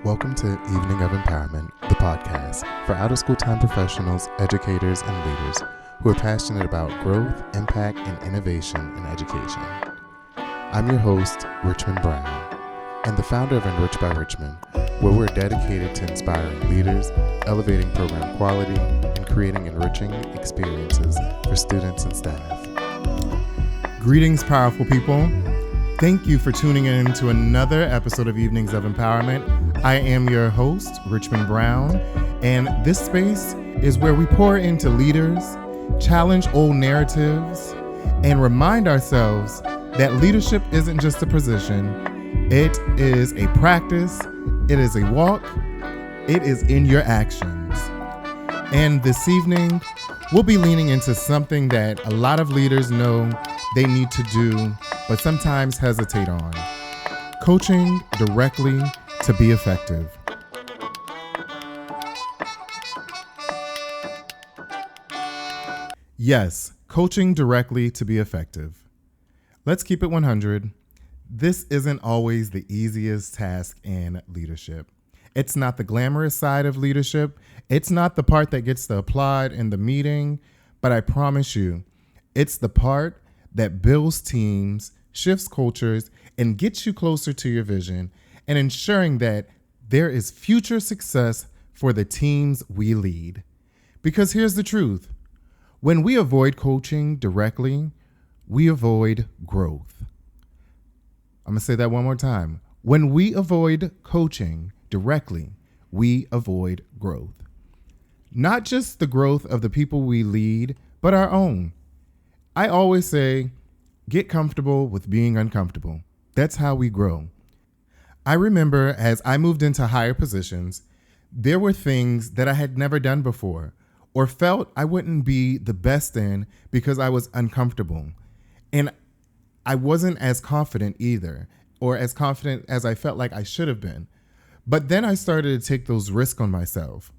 Welcome to Evening of Empowerment, the podcast for out-of-school time professionals, educators, and leaders who are passionate about growth, impact, and innovation in education. I'm your host, Richmond Brown, and the founder of Enrich by Richmond, where we're dedicated to inspiring leaders, elevating program quality, and creating enriching experiences for students and staff. Greetings, powerful people. Thank you for tuning in to another episode of Evenings of Empowerment. I am your host, Richmond Brown, and this space is where we pour into leaders, challenge old narratives, and remind ourselves that leadership isn't just a position, it is a practice, it is a walk, it is in your actions. And this evening, we'll be leaning into something that a lot of leaders know they need to do, but sometimes hesitate on. Coaching directly to be effective. Yes, coaching directly to be effective. Let's keep it 100. This isn't always the easiest task in leadership. It's not the glamorous side of leadership. It's not the part that gets the applaud in the meeting, but I promise you, it's the part that builds teams, shifts cultures, and gets you closer to your vision and ensuring that there is future success for the teams we lead. Because here's the truth. When we avoid coaching directly, we avoid growth. I'm going to say that one more time. When we avoid coaching directly, we avoid growth. Not just the growth of the people we lead, but our own. I always say, get comfortable with being uncomfortable. That's how we grow. I remember as I moved into higher positions, there were things that I had never done before or felt I wouldn't be the best in because I was uncomfortable. And I wasn't as confident either, or as confident as I felt like I should have been. But then I started to take those risks on myself.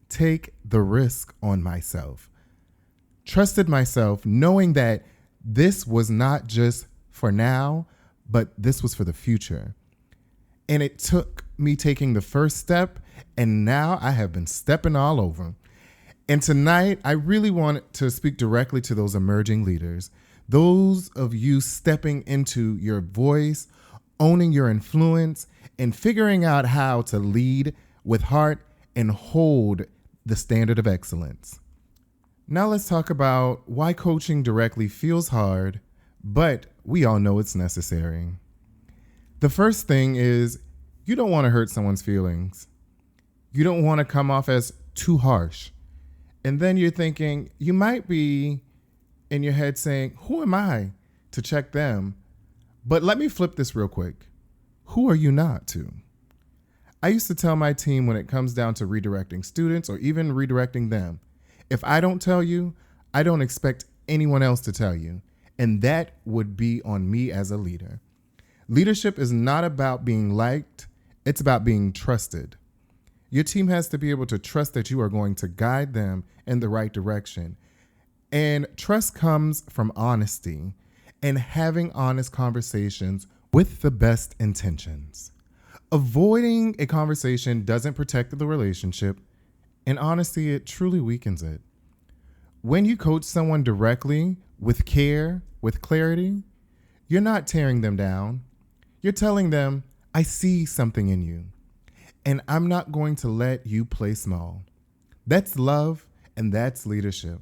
Take the risk on myself. Trusted myself, knowing that this was not just for now, but this was for the future. And it took me taking the first step, and now I have been stepping all over. And tonight, I really want to speak directly to those emerging leaders, those of you stepping into your voice, owning your influence, and figuring out how to lead with heart and hold the standard of excellence. Now let's talk about why coaching directly feels hard, but we all know it's necessary. The first thing is you don't want to hurt someone's feelings. You don't want to come off as too harsh. And then you're thinking, you might be in your head saying, who am I to check them? But let me flip this real quick. Who are you not to? I used to tell my team when it comes down to redirecting students or even redirecting them, if I don't tell you, I don't expect anyone else to tell you. And that would be on me as a leader. Leadership is not about being liked. It's about being trusted. Your team has to be able to trust that you are going to guide them in the right direction. And trust comes from honesty and having honest conversations with the best intentions. Avoiding a conversation doesn't protect the relationship, and honestly, it truly weakens it. When you coach someone directly, with care, with clarity, you're not tearing them down. You're telling them, I see something in you, and I'm not going to let you play small. That's love, and that's leadership.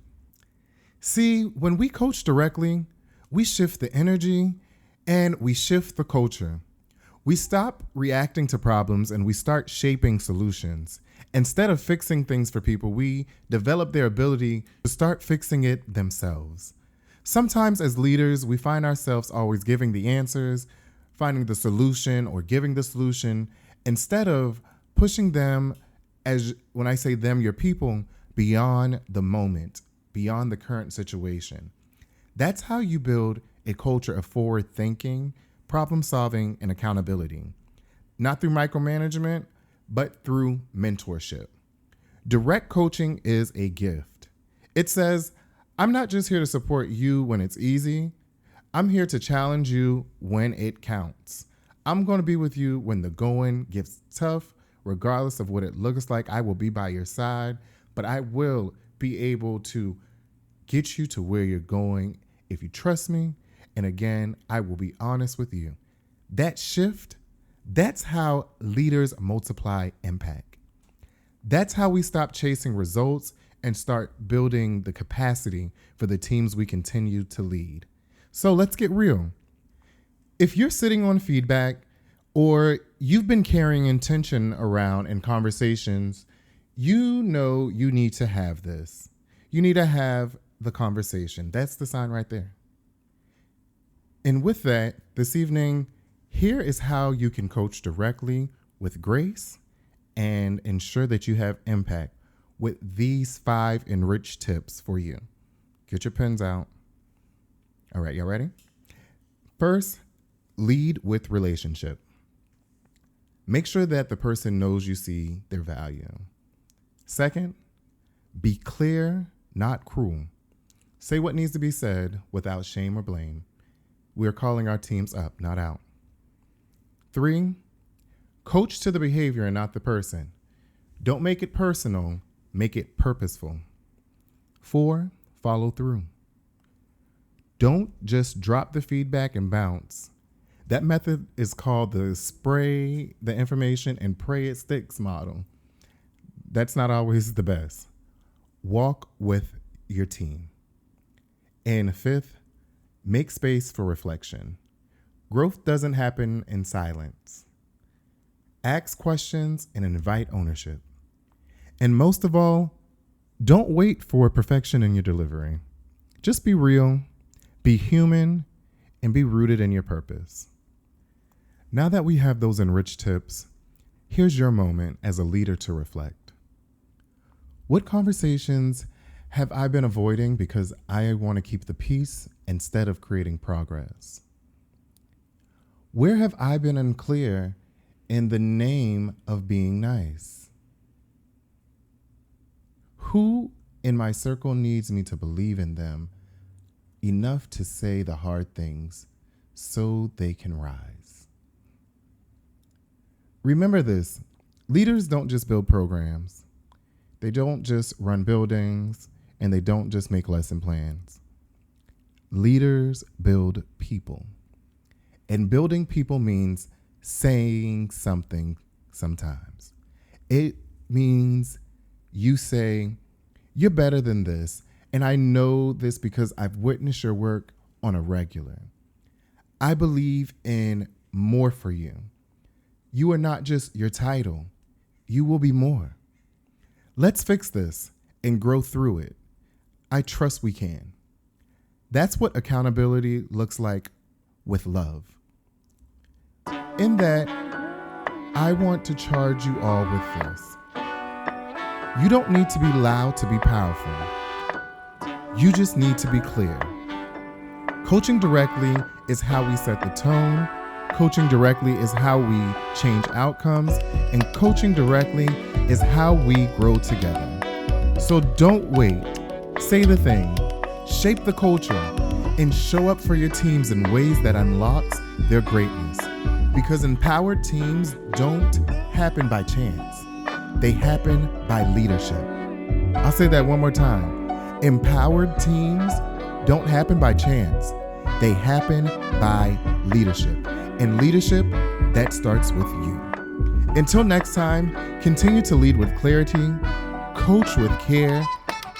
See, when we coach directly, we shift the energy and we shift the culture. We stop reacting to problems and we start shaping solutions. Instead of fixing things for people, we develop their ability to start fixing it themselves. Sometimes as leaders, we find ourselves always giving the answers, finding the solution or giving the solution, instead of pushing them, as when I say them, your people, beyond the moment, beyond the current situation. That's how you build a culture of forward thinking, problem solving, and accountability. Not through micromanagement, but through mentorship. Direct coaching is a gift. It says, I'm not just here to support you when it's easy. I'm here to challenge you when it counts. I'm going to be with you when the going gets tough, Regardless of what it looks like, I will be by your side, but I will be able to get you to where you're going if you trust me. And again, I will be honest with you. That shift, that's how leaders multiply impact. That's how we stop chasing results and start building the capacity for the teams we continue to lead. So let's get real. If you're sitting on feedback or you've been carrying intention around in conversations, you know you need to have this. You need to have the conversation. That's the sign right there. And with that, this evening, here is how you can coach directly with grace and ensure that you have impact with these 5 enriched tips for you. Get your pens out. All right, y'all ready? First, lead with relationship. Make sure that the person knows you see their value. Second, be clear, not cruel. Say what needs to be said without shame or blame. We're calling our teams up, not out. 3, coach to the behavior and not the person. Don't make it personal, make it purposeful. 4, follow through. Don't just drop the feedback and bounce. That method is called the spray the information and pray it sticks model. That's not always the best. Walk with your team. And 5th, make space for reflection. Growth doesn't happen in silence. Ask questions and invite ownership. And most of all, don't wait for perfection in your delivery. Just be real, be human, and be rooted in your purpose. Now that we have those enriched tips, here's your moment as a leader to reflect. What conversations have I been avoiding because I want to keep the peace instead of creating progress? Where have I been unclear in the name of being nice? Who in my circle needs me to believe in them enough to say the hard things so they can rise? Remember this, leaders don't just build programs. They don't just run buildings, and they don't just make lesson plans. Leaders build people. And building people means saying something sometimes. It means you say, you're better than this, and I know this because I've witnessed your work on a regular. I believe in more for you. You are not just your title. You will be more. Let's fix this and grow through it. I trust we can. That's what accountability looks like with love. In that, I want to charge you all with this. You don't need to be loud to be powerful. You just need to be clear. Coaching directly is how we set the tone. Coaching directly is how we change outcomes. And coaching directly is how we grow together. So don't wait. Say the thing, shape the culture, and show up for your teams in ways that unlocks their greatness. Because empowered teams don't happen by chance. They happen by leadership. I'll say that one more time. Empowered teams don't happen by chance. They happen by leadership. And leadership, that starts with you. Until next time, continue to lead with clarity, coach with care,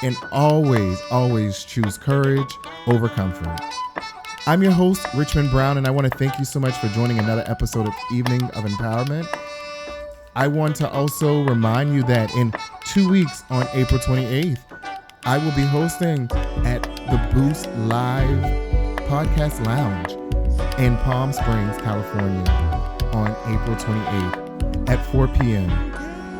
and always choose courage over comfort. I'm your host, Richmond Brown, and I want to thank you so much for joining another episode of Evening of Empowerment. I want to also remind you that in 2 weeks on April 28th, I will be hosting at the Boost Live Podcast Lounge in Palm Springs, California on April 28th at 4 p.m.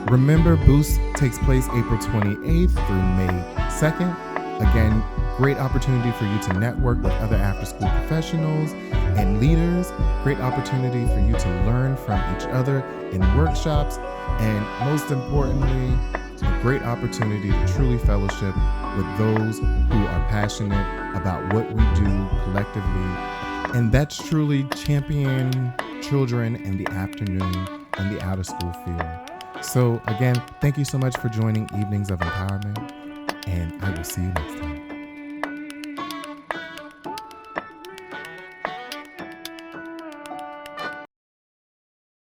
Remember, Boost takes place April 28th through May 2nd. Again, great opportunity for you to network with other after-school professionals and leaders. Great opportunity for you to learn from each other in workshops. And most importantly, a great opportunity to truly fellowship with those who are passionate about what we do collectively. And that's truly championing children in the afternoon and the out-of-school field. So again, thank you so much for joining Evenings of Empowerment, and I will see you next time.